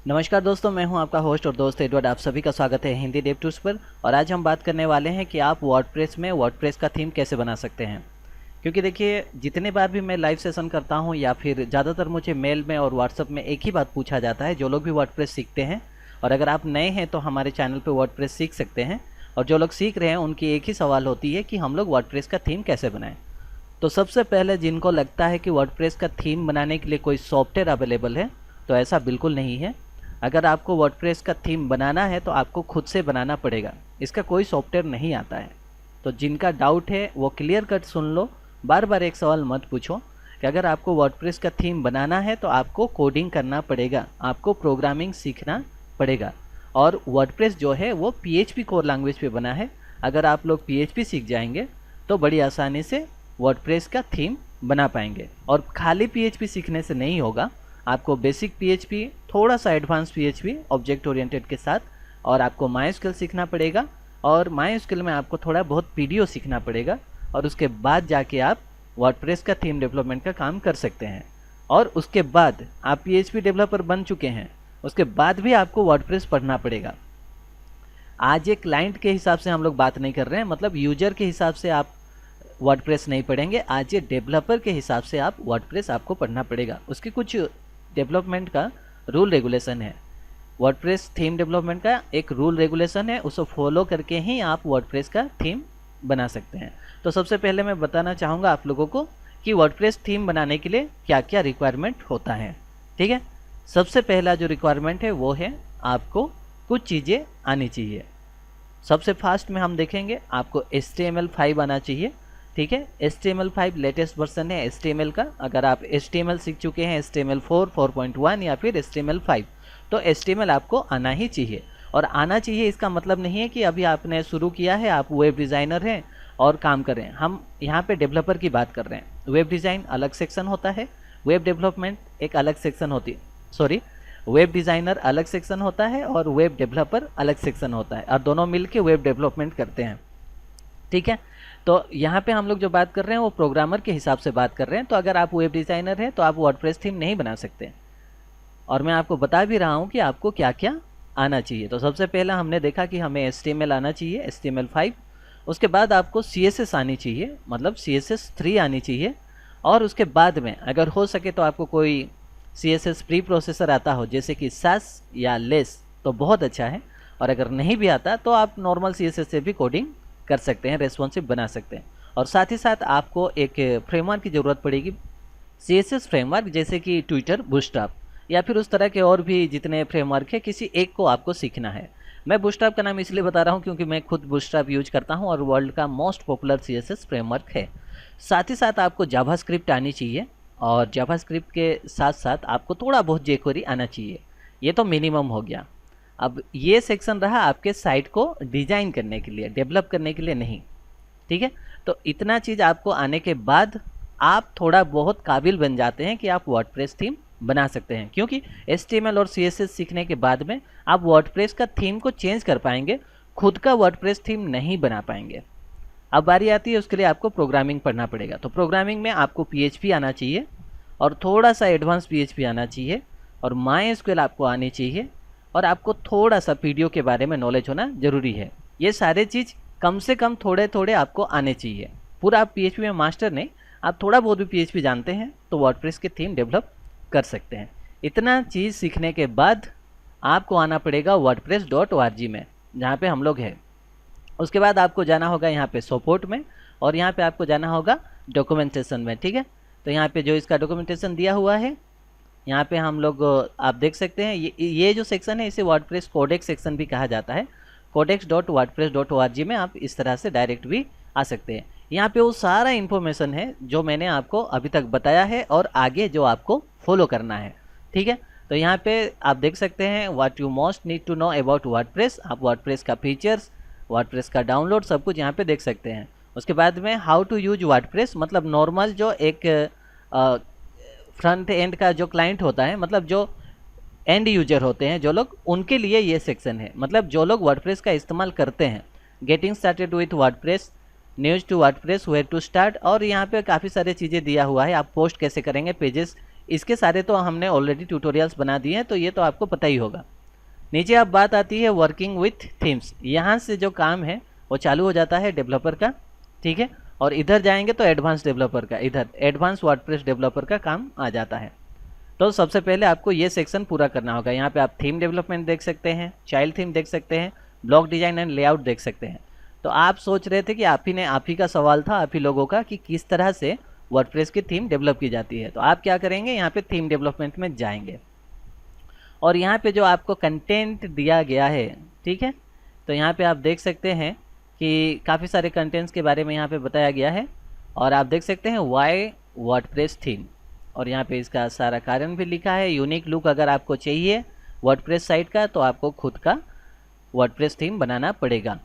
नमस्कार दोस्तों, मैं हूं आपका होस्ट और दोस्त एडवर्ड। आप सभी का स्वागत है हिंदी डेव टूल्स पर। और आज हम बात करने वाले हैं कि आप वर्डप्रेस में वर्डप्रेस का थीम कैसे बना सकते हैं। क्योंकि देखिए, जितने बार भी मैं लाइव सेशन करता हूं या फिर ज़्यादातर मुझे मेल में और व्हाट्सअप में एक ही बात पूछा जाता है, जो लोग भी वर्डप्रेस सीखते हैं और अगर आप नए हैं तो हमारे चैनल पर वर्डप्रेस सीख सकते हैं, और जो लोग सीख रहे हैं उनकी एक ही सवाल होती है कि हम लोग वर्डप्रेस का थीम कैसे बनाएं। तो सबसे पहले जिनको लगता है कि वर्डप्रेस का थीम बनाने के लिए कोई सॉफ्टवेयर अवेलेबल है, तो ऐसा बिल्कुल नहीं है। अगर आपको वर्डप्रेस का थीम बनाना है तो आपको खुद से बनाना पड़ेगा, इसका कोई सॉफ्टवेयर नहीं आता है। तो जिनका डाउट है वो क्लियर कट सुन लो, बार बार एक सवाल मत पूछो कि अगर आपको वर्डप्रेस का थीम बनाना है तो आपको कोडिंग करना पड़ेगा, आपको प्रोग्रामिंग सीखना पड़ेगा। और वर्डप्रेस जो है वो PHP कोर लैंग्वेज पे बना है। अगर आप लोग PHP सीख जाएंगे तो बड़ी आसानी से वर्डप्रेस का थीम बना पाएंगे। और खाली PHP सीखने से नहीं होगा, आपको बेसिक PHP, थोड़ा सा एडवांस PHP ऑब्जेक्ट ओरिएंटेड के साथ, और आपको MySQL सीखना पड़ेगा। और MySQL में आपको थोड़ा बहुत PDO सीखना पड़ेगा, और उसके बाद जाके आप वर्डप्रेस का थीम डेवलपमेंट का काम कर सकते हैं। और उसके बाद आप PHP डेवलपर बन चुके हैं, उसके बाद भी आपको वर्डप्रेस पढ़ना पड़ेगा। आज एक क्लाइंट के हिसाब से हम लोग बात नहीं कर रहे हैं, मतलब यूजर के हिसाब से आप वर्डप्रेस नहीं पढ़ेंगे। आज ये डेवलपर के हिसाब से आप वर्डप्रेस आपको पढ़ना पड़ेगा। उसकी कुछ डेवलपमेंट का रूल रेगुलेशन है, वर्डप्रेस थीम डेवलपमेंट का एक रूल रेगुलेशन है, उसको फॉलो करके ही आप वर्डप्रेस का थीम बना सकते हैं। तो सबसे पहले मैं बताना चाहूँगा आप लोगों को कि वर्डप्रेस थीम बनाने के लिए क्या क्या रिक्वायरमेंट होता है। ठीक है, सबसे पहला जो रिक्वायरमेंट है वो है आपको कुछ चीज़ें आनी चाहिए। सबसे फास्ट में हम देखेंगे, आपको HTML5 आना चाहिए। ठीक है, HTML5 लेटेस्ट वर्जन है HTML का। अगर आप HTML सीख चुके हैं, HTML4, 4.1 या फिर HTML5, तो HTML आपको आना ही चाहिए। और आना चाहिए इसका मतलब नहीं है कि अभी आपने शुरू किया है, आप वेब डिज़ाइनर हैं और काम कर रहे हैं। हम यहाँ पे डेवलपर की बात कर रहे हैं। वेब डिज़ाइन अलग सेक्शन होता है, वेब डेवलपमेंट एक अलग सेक्शन होती है, सॉरी, वेब डिज़ाइनर अलग सेक्शन होता है और वेब डेवलपर अलग सेक्शन होता है, और दोनों मिलके वेब डेवलपमेंट करते हैं। ठीक है, तो यहाँ पे हम लोग जो बात कर रहे हैं वो प्रोग्रामर के हिसाब से बात कर रहे हैं। तो अगर आप वेब डिज़ाइनर हैं तो आप वर्डप्रेस थीम नहीं बना सकते, और मैं आपको बता भी रहा हूँ कि आपको क्या क्या आना चाहिए। तो सबसे पहला हमने देखा कि हमें HTML आना चाहिए, HTML5। उसके बाद आपको CSS आनी चाहिए, मतलब CSS3 आनी चाहिए। और उसके बाद में अगर हो सके तो आपको कोई CSS प्री प्रोसेसर आता हो, जैसे कि SAS या लेस, तो बहुत अच्छा है। और अगर नहीं भी आता तो आप नॉर्मल CSS से भी कोडिंग कर सकते हैं, रेस्पॉन्सिव बना सकते हैं। और साथ ही साथ आपको एक फ्रेमवर्क की ज़रूरत पड़ेगी, CSS फ्रेमवर्क, जैसे कि ट्विटर, बूटस्ट्रैप या फिर उस तरह के और भी जितने फ्रेमवर्क है, किसी एक को आपको सीखना है। मैं बूटस्ट्रैप का नाम इसलिए बता रहा हूँ क्योंकि मैं खुद बूटस्ट्रैप यूज करता हूँ और वर्ल्ड का मोस्ट पॉपुलर CSS फ्रेमवर्क है। साथ ही साथ आपको जावास्क्रिप्ट आनी चाहिए, और जावास्क्रिप्ट के साथ साथ आपको थोड़ा बहुत jQuery आना चाहिए। ये तो मिनिमम हो गया। अब ये सेक्शन रहा आपके साइट को डिजाइन करने के लिए, डेवलप करने के लिए नहीं। ठीक है, तो इतना चीज़ आपको आने के बाद आप थोड़ा बहुत काबिल बन जाते हैं कि आप वर्डप्रेस थीम बना सकते हैं। क्योंकि HTML और CSS सीखने के बाद में आप वर्डप्रेस का थीम को चेंज कर पाएंगे, खुद का वर्डप्रेस थीम नहीं बना पाएंगे। अब बारी आती है, उसके लिए आपको प्रोग्रामिंग पढ़ना पड़ेगा। तो प्रोग्रामिंग में आपको PHP आना चाहिए, और थोड़ा सा एडवांस PHP आना चाहिए, और MySQL आपको आनी चाहिए, और आपको थोड़ा सा PDO के बारे में नॉलेज होना ज़रूरी है। ये सारे चीज़ कम से कम थोड़े थोड़े आपको आने चाहिए। पूरा आप PHP में मास्टर नहीं, आप थोड़ा बहुत भी PHP जानते हैं तो वर्डप्रेस के थीम डेवलप कर सकते हैं। इतना चीज़ सीखने के बाद आपको आना पड़ेगा wordpress.org में, जहाँ पे हम लोग हैं। उसके बाद आपको जाना होगा यहाँ पे सपोर्ट में, और यहाँ पे आपको जाना होगा डॉक्यूमेंटेशन में। ठीक है, तो यहाँ पे जो इसका डॉक्यूमेंटेशन दिया हुआ है, यहाँ पे हम लोग आप देख सकते हैं, ये जो सेक्शन है इसे वर्डप्रेस कोडेक्स सेक्शन भी कहा जाता है। codex.wordpress.org में आप इस तरह से डायरेक्ट भी आ सकते हैं। यहाँ पे वो सारा इन्फॉर्मेशन है जो मैंने आपको अभी तक बताया है और आगे जो आपको फॉलो करना है। ठीक है, तो यहाँ पे आप देख सकते हैं what you most need to know about WordPress. आप वर्डप्रेस का फीचर्स, वर्डप्रेस का डाउनलोड, सब कुछ यहाँ पे देख सकते हैं। उसके बाद में हाउ टू यूज वर्डप्रेस, मतलब नॉर्मल जो एक फ्रंट एंड का जो क्लाइंट होता है, मतलब जो एंड यूजर होते हैं जो लोग, उनके लिए ये सेक्शन है। मतलब जो लोग वर्डप्रेस का इस्तेमाल करते हैं, getting started with WordPress, news to WordPress, where to start, और यहाँ पे काफ़ी सारी चीज़ें दिया हुआ है। आप पोस्ट कैसे करेंगे, पेजेस इसके सारे तो हमने ऑलरेडी ट्यूटोरियल्स बना दिए हैं, तो ये तो आपको पता ही होगा। नीचे अब बात आती है वर्किंग विथ थीम्स। यहाँ से जो काम है वो चालू हो जाता है डेवलपर का, ठीक है। और इधर जाएंगे तो एडवांस डेवलपर का, इधर एडवांस वर्डप्रेस डेवलपर का काम आ जाता है। तो सबसे पहले आपको ये सेक्शन पूरा करना होगा। यहाँ पे आप थीम डेवलपमेंट देख सकते हैं, चाइल्ड थीम देख सकते हैं, ब्लॉक डिजाइन एंड लेआउट देख सकते हैं। तो आप सोच रहे थे कि आप ही का सवाल था, आप ही लोगों का, कि किस तरह से वर्डप्रेस की थीम डेवलप की जाती है। तो आप क्या करेंगे, यहाँ पे थीम डेवलपमेंट में जाएंगे और यहाँ पे जो आपको कंटेंट दिया गया है, ठीक है, तो यहाँ पे आप देख सकते हैं कि काफ़ी सारे कंटेंट्स के बारे में यहाँ पे बताया गया है। और आप देख सकते हैं वाई वर्डप्रेस थीम, और यहाँ पे इसका सारा कारण भी लिखा है। यूनिक लुक अगर आपको चाहिए वर्डप्रेस साइट का, तो आपको खुद का वर्डप्रेस थीम बनाना पड़ेगा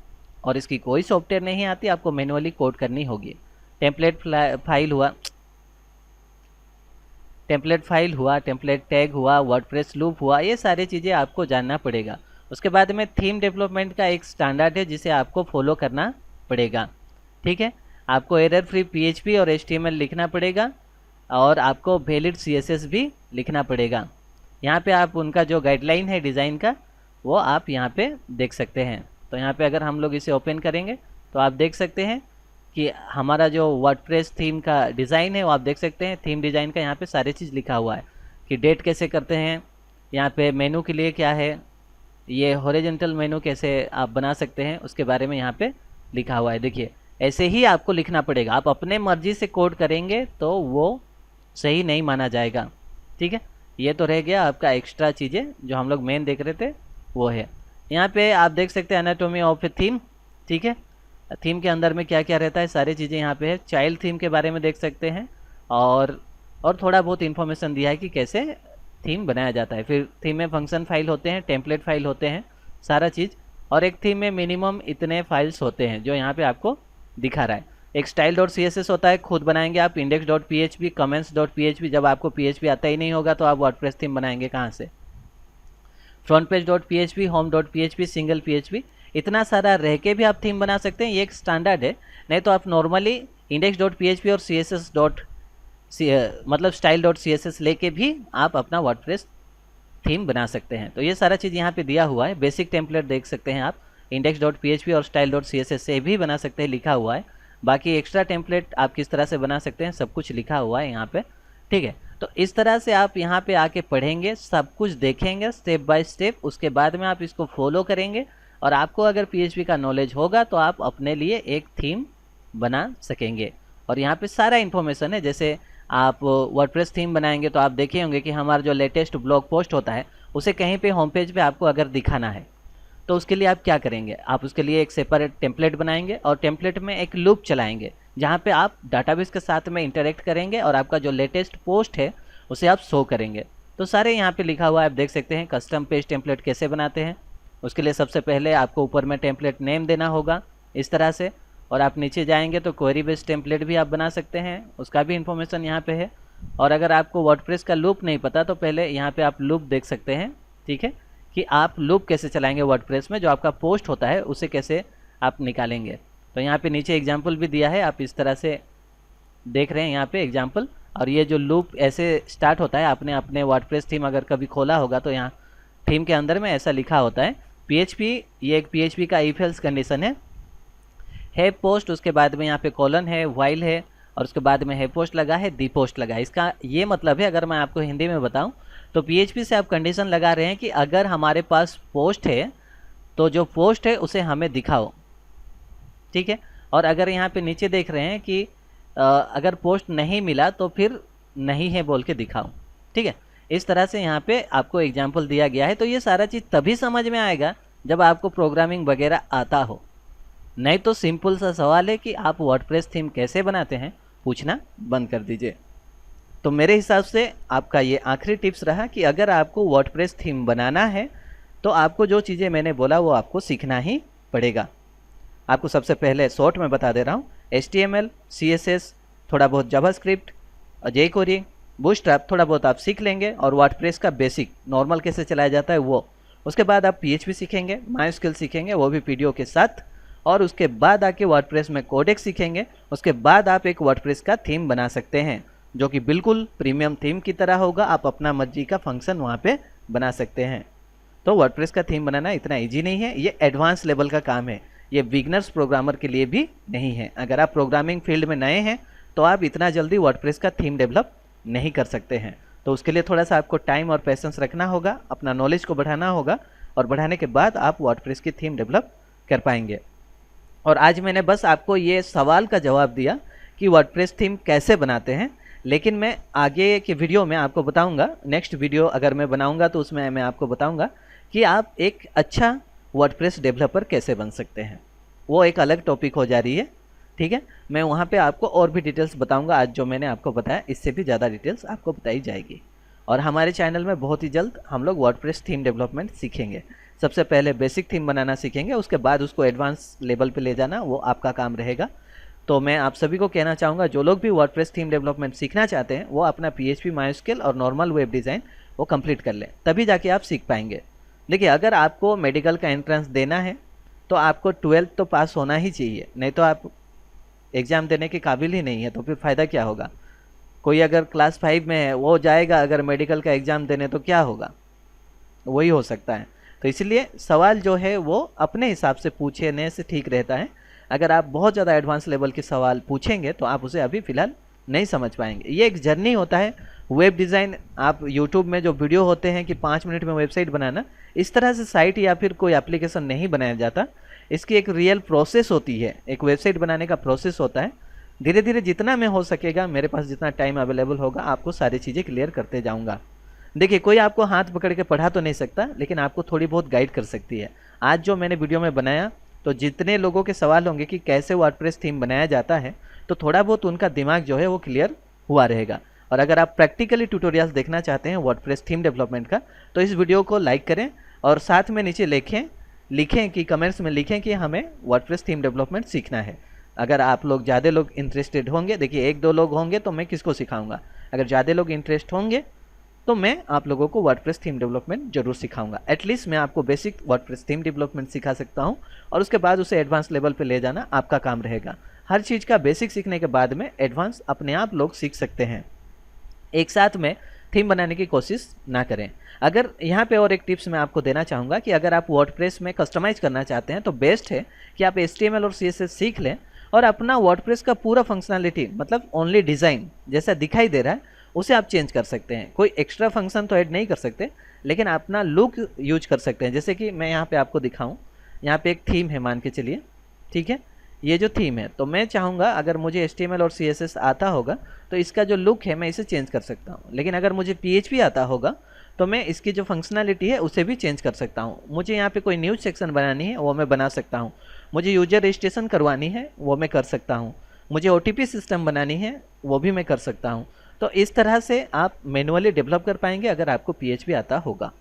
और इसकी कोई सॉफ्टवेयर नहीं आती, आपको मैनुअली कोड करनी होगी। टेम्पलेट फाइल हुआ, टेम्पलेट टैग हुआ, वर्डप्रेस लूप हुआ, ये सारी चीज़ें आपको जानना पड़ेगा। उसके बाद में थीम डेवलपमेंट का एक स्टैंडर्ड है जिसे आपको फॉलो करना पड़ेगा, ठीक है। आपको एरर फ्री PHP और HTML लिखना पड़ेगा और आपको वैलिड CSS भी लिखना पड़ेगा। यहाँ पे आप उनका जो गाइडलाइन है डिज़ाइन का, वो आप यहाँ पे देख सकते हैं। तो यहाँ पे अगर हम लोग इसे ओपन करेंगे तो आप देख सकते हैं कि हमारा जो वर्डप्रेस थीम का डिज़ाइन है वो आप देख सकते हैं। थीम डिज़ाइन का यहाँ पे सारी चीज़ लिखा हुआ है कि डेट कैसे करते हैं, यहाँ पे मेनू के लिए क्या है, ये हॉरिजॉन्टल मेनू कैसे आप बना सकते हैं, उसके बारे में यहाँ पे लिखा हुआ है। देखिए ऐसे ही आपको लिखना पड़ेगा, आप अपने मर्जी से कोड करेंगे तो वो सही नहीं माना जाएगा, ठीक है। ये तो रह गया आपका एक्स्ट्रा चीज़ें जो हम लोग मेन देख रहे थे वो है। यहाँ पे आप देख सकते हैं एनाटॉमी ऑफ ए थीम, ठीक है। थीम के अंदर में क्या क्या रहता है सारी चीज़ें यहाँ पे है। चाइल्ड थीम के बारे में देख सकते हैं और थोड़ा बहुत इन्फॉर्मेशन दिया है कि कैसे थीम बनाया जाता है। फिर थीम में फंक्शन फाइल होते हैं, टेम्पलेट फाइल होते हैं, सारा चीज़। और एक थीम में मिनिमम इतने फाइल्स होते हैं जो यहाँ पे आपको दिखा रहा है। एक style.css होता है, खुद बनाएंगे आप। index.php, comments.php, जब आपको PHP आता ही नहीं होगा तो आप वर्डप्रेस थीम बनाएंगे कहाँ से। frontpage.php, home.php, सिंगल PHP, इतना सारा रह के भी आप थीम बना सकते हैं। ये एक स्टैंडर्ड है, नहीं तो आप नॉर्मली index.php और CSS मतलब style.css लेके भी आप अपना वर्डप्रेस थीम बना सकते हैं। तो ये सारा चीज़ यहाँ पे दिया हुआ है। बेसिक टेम्पलेट देख सकते हैं आप, index.php और style.css से भी बना सकते हैं, लिखा हुआ है। बाकी एक्स्ट्रा टेम्पलेट आप किस तरह से बना सकते हैं सब कुछ लिखा हुआ है यहाँ पे, ठीक है। तो इस तरह से आप यहाँ पे आके पढ़ेंगे, सब कुछ देखेंगे स्टेप बाय स्टेप, उसके बाद में आप इसको फॉलो करेंगे और आपको अगर PHP का नॉलेज होगा तो आप अपने लिए एक थीम बना सकेंगे। और यहाँ पे सारा इन्फॉर्मेशन है। जैसे आप वर्डप्रेस थीम बनाएंगे तो आप देखे होंगे कि हमारा जो लेटेस्ट ब्लॉग पोस्ट होता है उसे कहीं पे होम पेज पे आपको अगर दिखाना है तो उसके लिए आप क्या करेंगे, आप उसके लिए एक सेपरेट टेम्पलेट बनाएंगे और टेम्पलेट में एक लूप चलाएंगे जहाँ पे आप डाटाबेस के साथ में इंटरेक्ट करेंगे और आपका जो लेटेस्ट पोस्ट है उसे आप शो करेंगे। तो सारे यहाँ पे लिखा हुआ है, आप देख सकते हैं। कस्टम पेज टेम्पलेट कैसे बनाते हैं, उसके लिए सबसे पहले आपको ऊपर में टेम्पलेट नेम देना होगा इस तरह से, और आप नीचे जाएंगे तो क्वेरी बेस्ड टेम्पलेट भी आप बना सकते हैं, उसका भी इन्फॉर्मेशन यहाँ पे है। और अगर आपको वर्डप्रेस का लूप नहीं पता तो पहले यहाँ पे आप लूप देख सकते हैं, ठीक है, कि आप लूप कैसे चलाएंगे वर्डप्रेस में, जो आपका पोस्ट होता है उसे कैसे आप निकालेंगे। तो यहाँ पे नीचे एग्जाम्पल भी दिया है, आप इस तरह से देख रहे हैं यहाँ पे एग्जाम्पल। और ये जो लूप ऐसे स्टार्ट होता है, आपने अपने वर्डप्रेस थीम अगर कभी खोला होगा तो यहाँ थीम के अंदर में ऐसा लिखा होता है PHP, ये एक PHP का इफ एल्स कंडीशन है पोस्ट, उसके बाद में यहाँ पे कॉलन है, वाइल है, और उसके बाद में है पोस्ट लगा है, दी पोस्ट लगा है। इसका ये मतलब है, अगर मैं आपको हिंदी में बताऊं तो PHP से आप कंडीशन लगा रहे हैं कि अगर हमारे पास पोस्ट है तो जो पोस्ट है उसे हमें दिखाओ, ठीक है। और अगर यहाँ पे नीचे देख रहे हैं कि अगर पोस्ट नहीं मिला तो फिर नहीं है बोल के दिखाओ, ठीक है। इस तरह से यहाँ पे आपको एग्जाम्पल दिया गया है। तो ये सारा चीज़ तभी समझ में आएगा जब आपको प्रोग्रामिंग वगैरह आता हो, नहीं तो सिंपल सा सवाल है कि आप वर्डप्रेस थीम कैसे बनाते हैं पूछना बंद कर दीजिए। तो मेरे हिसाब से आपका ये आखिरी टिप्स रहा कि अगर आपको वर्डप्रेस थीम बनाना है तो आपको जो चीज़ें मैंने बोला वो आपको सीखना ही पड़ेगा। आपको सबसे पहले शॉर्ट में बता दे रहा हूँ, HTML, CSS, थोड़ा बहुत जावास्क्रिप्ट, jQuery, बूटस्ट्रैप थोड़ा बहुत आप सीख लेंगे, और वर्डप्रेस का बेसिक नॉर्मल कैसे चलाया जाता है वो। उसके बाद आप PHP सीखेंगे, MySQL सीखेंगे, वो भी वीडियो के साथ, और उसके बाद आके वर्डप्रेस में कोडेक्स सीखेंगे। उसके बाद आप एक वर्डप्रेस का थीम बना सकते हैं। जो कि बिल्कुल प्रीमियम थीम की तरह होगा। आप अपना मर्जी का फंक्शन वहाँ पे बना सकते हैं। तो वर्डप्रेस का थीम बनाना इतना ईजी नहीं है, ये एडवांस लेवल का काम है, ये बिगनर्स प्रोग्रामर के लिए भी नहीं है। अगर आप प्रोग्रामिंग फील्ड में नए हैं तो आप इतना जल्दी वर्डप्रेस का थीम डेवलप नहीं कर सकते हैं। तो उसके लिए थोड़ा सा आपको टाइम और पेशेंस रखना होगा, अपना नॉलेज को बढ़ाना होगा, और बढ़ाने के बाद आप वर्डप्रेस की थीम डेवलप कर पाएंगे। और आज मैंने बस आपको ये सवाल का जवाब दिया कि वर्डप्रेस थीम कैसे बनाते हैं, लेकिन मैं आगे के वीडियो में आपको बताऊंगा। नेक्स्ट वीडियो अगर मैं बनाऊंगा तो उसमें मैं आपको बताऊंगा कि आप एक अच्छा वर्डप्रेस डेवलपर कैसे बन सकते हैं। वो एक अलग टॉपिक हो जा रही है, ठीक है। मैं वहाँ पे आपको और भी डिटेल्स बताऊंगा। आज जो मैंने आपको बताया इससे भी ज़्यादा डिटेल्स आपको बताई जाएगी। और हमारे चैनल में बहुत ही जल्द हम लोग वर्डप्रेस थीम डेवलपमेंट सीखेंगे। सबसे पहले बेसिक थीम बनाना सीखेंगे, उसके बाद उसको एडवांस लेवल पे ले जाना वो आपका काम रहेगा। तो मैं आप सभी को कहना चाहूँगा, जो लोग भी वर्डप्रेस थीम डेवलपमेंट सीखना चाहते हैं वो अपना PHP MySQL और नॉर्मल वेब डिज़ाइन वो कंप्लीट कर लें, तभी जाके आप सीख पाएंगे। देखिए, अगर आपको मेडिकल का एंट्रेंस देना है तो आपको 12th तो पास होना ही चाहिए, नहीं तो आप एग्ज़ाम देने के काबिल ही नहीं है, तो फिर फ़ायदा क्या होगा। कोई अगर क्लास 5 में है वो जाएगा अगर मेडिकल का एग्ज़ाम देने, तो क्या होगा, वही हो सकता है। तो इसलिए सवाल जो है वो अपने हिसाब से पूछने से ठीक रहता है। अगर आप बहुत ज़्यादा एडवांस लेवल के सवाल पूछेंगे तो आप उसे अभी फ़िलहाल नहीं समझ पाएंगे। ये एक जर्नी होता है। वेब डिज़ाइन, आप यूट्यूब में जो वीडियो होते हैं कि 5 मिनट में वेबसाइट बनाना, इस तरह से साइट या फिर कोई एप्लीकेशन नहीं बनाया जाता। इसकी एक रियल प्रोसेस होती है, एक वेबसाइट बनाने का प्रोसेस होता है। धीरे धीरे जितना मैं हो सकेगा, मेरे पास जितना टाइम अवेलेबल होगा, आपको सारी चीज़ें क्लियर करते जाऊँगा। देखिए, कोई आपको हाथ पकड़ के पढ़ा तो नहीं सकता, लेकिन आपको थोड़ी बहुत गाइड कर सकती है। आज जो मैंने वीडियो में बनाया, तो जितने लोगों के सवाल होंगे कि कैसे वर्डप्रेस थीम बनाया जाता है, तो थोड़ा बहुत उनका दिमाग जो है वो क्लियर हुआ रहेगा। और अगर आप प्रैक्टिकली ट्यूटोरियल्स देखना चाहते हैं वर्डप्रेस थीम डेवलपमेंट का, तो इस वीडियो को लाइक करें और साथ में नीचे लिखें कि कमेंट्स में लिखें कि हमें वर्डप्रेस थीम डेवलपमेंट सीखना है। अगर आप लोग ज़्यादा लोग इंटरेस्टेड होंगे, देखिए 1-2 लोग होंगे तो मैं किसको सिखाऊंगा, अगर ज़्यादा लोग इंटरेस्ट होंगे तो मैं आप लोगों को वर्डप्रेस थीम डेवलपमेंट जरूर सिखाऊंगा। एटलीस्ट मैं आपको बेसिक वर्डप्रेस थीम डेवलपमेंट सिखा सकता हूं, और उसके बाद उसे एडवांस लेवल पे ले जाना आपका काम रहेगा। हर चीज़ का बेसिक सीखने के बाद में एडवांस अपने आप लोग सीख सकते हैं। एक साथ में थीम बनाने की कोशिश ना करें। अगर यहाँ पे और एक टिप्स मैं आपको देना चाहूँगा कि अगर आप वर्डप्रेस में कस्टमाइज़ करना चाहते हैं तो बेस्ट है कि आप HTML और CSS सीख लें और अपना वर्डप्रेस का पूरा फंक्शनलिटी, मतलब ओनली डिज़ाइन जैसा दिखाई दे रहा है उसे आप चेंज कर सकते हैं। कोई एक्स्ट्रा फंक्शन तो ऐड नहीं कर सकते, लेकिन अपना लुक यूज कर सकते हैं। जैसे कि मैं यहाँ पे आपको दिखाऊं, यहाँ पे एक थीम है मान के चलिए, ठीक है। ये जो थीम है, तो मैं चाहूँगा अगर मुझे HTML और CSS आता होगा तो इसका जो लुक है मैं इसे चेंज कर सकता हूँ। लेकिन अगर मुझे PHP आता होगा तो मैं इसकी जो फंक्शनलिटी है उसे भी चेंज कर सकता हूँ। मुझे यहाँ पे कोई न्यूज़ सेक्शन बनानी है वो मैं बना सकता हूँ। मुझे यूजर रजिस्ट्रेशन करवानी है वो मैं कर सकता हूँ। मुझे OTP सिस्टम बनानी है वो भी मैं कर सकता हूँ। तो इस तरह से आप मैनुअली डेवलप कर पाएंगे अगर आपको PHP आता होगा।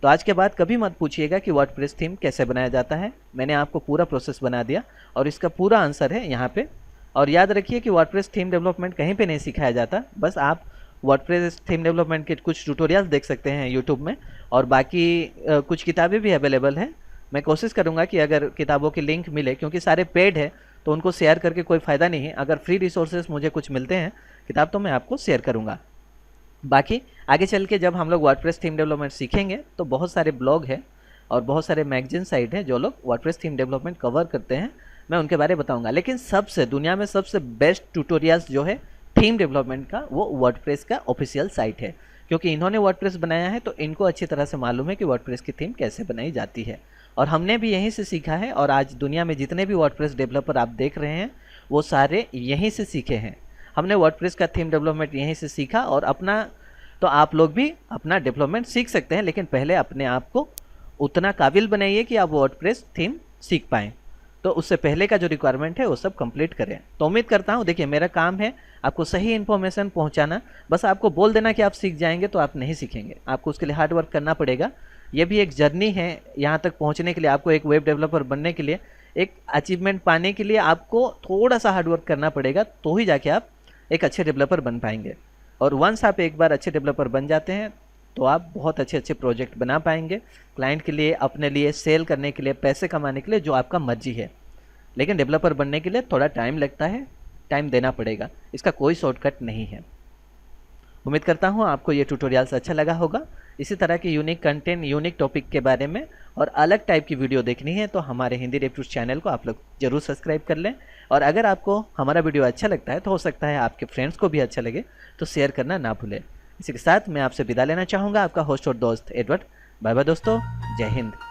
तो आज के बाद कभी मत पूछिएगा कि वर्डप्रेस थीम कैसे बनाया जाता है। मैंने आपको पूरा प्रोसेस बना दिया और इसका पूरा आंसर है यहाँ पे। और याद रखिए कि वर्डप्रेस थीम डेवलपमेंट कहीं पे नहीं सिखाया जाता। बस आप वर्डप्रेस थीम डेवलपमेंट के कुछ ट्यूटोरियल्स देख सकते हैं यूट्यूब में, और बाकी कुछ किताबें भी अवेलेबल हैं। मैं कोशिश करूँगा कि अगर किताबों की लिंक मिले, क्योंकि सारे पेड है तो उनको शेयर करके कोई फ़ायदा नहीं है। अगर फ्री रिसोर्सेज मुझे कुछ मिलते हैं किताब तो मैं आपको शेयर करूँगा। बाकी आगे चल के जब हम लोग वर्डप्रेस थीम डेवलपमेंट सीखेंगे तो बहुत सारे ब्लॉग हैं और बहुत सारे मैगजीन साइट हैं जो लोग वर्डप्रेस थीम डेवलपमेंट कवर करते हैं, मैं उनके बारे में बताऊंगा। लेकिन सबसे दुनिया में सबसे बेस्ट ट्यूटोरियल्स जो है थीम डेवलपमेंट का, वो वर्डप्रेस का ऑफिशियल साइट है, क्योंकि इन्होंने वर्डप्रेस बनाया है तो इनको अच्छी तरह से मालूम है कि वर्डप्रेस की थीम कैसे बनाई जाती है। और हमने भी यहीं से सीखा है, और आज दुनिया में जितने भी वर्डप्रेस डेवलपर आप देख रहे हैं वो सारे यहीं से सीखे हैं। हमने वर्डप्रेस का थीम डेवलपमेंट यहीं से सीखा, और अपना तो आप लोग भी अपना डेवलपमेंट सीख सकते हैं, लेकिन पहले अपने आप को उतना काबिल बनाइए कि आप वर्डप्रेस थीम सीख पाएँ। तो उससे पहले का जो रिक्वायरमेंट है वो सब कंप्लीट करें। तो उम्मीद करता हूँ, देखिए मेरा काम है आपको सही इन्फॉर्मेशन पहुँचाना। बस आपको बोल देना कि आप सीख जाएंगे तो आप नहीं सीखेंगे, आपको उसके लिए हार्ड वर्क करना पड़ेगा। ये भी एक जर्नी है यहाँ तक पहुँचने के लिए। आपको एक वेब डेवलपर बनने के लिए, एक अचीवमेंट पाने के लिए आपको थोड़ा सा हार्ड वर्क करना पड़ेगा, तो ही जाके आप एक अच्छे डेवलपर बन पाएंगे। और वंस आप एक बार अच्छे डेवलपर बन जाते हैं तो आप बहुत अच्छे अच्छे प्रोजेक्ट बना पाएंगे क्लाइंट के लिए, अपने लिए, सेल करने के लिए, पैसे कमाने के लिए, जो आपका मर्जी है। लेकिन डेवलपर बनने के लिए थोड़ा टाइम लगता है, टाइम देना पड़ेगा, इसका कोई शॉर्टकट नहीं है। उम्मीद करता हूँ आपको ये ट्यूटोरियल्स अच्छा लगा होगा। इसी तरह के यूनिक कंटेंट, यूनिक टॉपिक के बारे में और अलग टाइप की वीडियो देखनी है तो हमारे हिंदी डेव टूल्स चैनल को आप लोग जरूर सब्सक्राइब कर लें। और अगर आपको हमारा वीडियो अच्छा लगता है तो हो सकता है आपके फ्रेंड्स को भी अच्छा लगे, तो शेयर करना ना भूलें। इसी के साथ मैं आपसे विदा लेना चाहूँगा, आपका होस्ट और दोस्त एडवर्ड। बाय बाय दोस्तों, जय हिंद।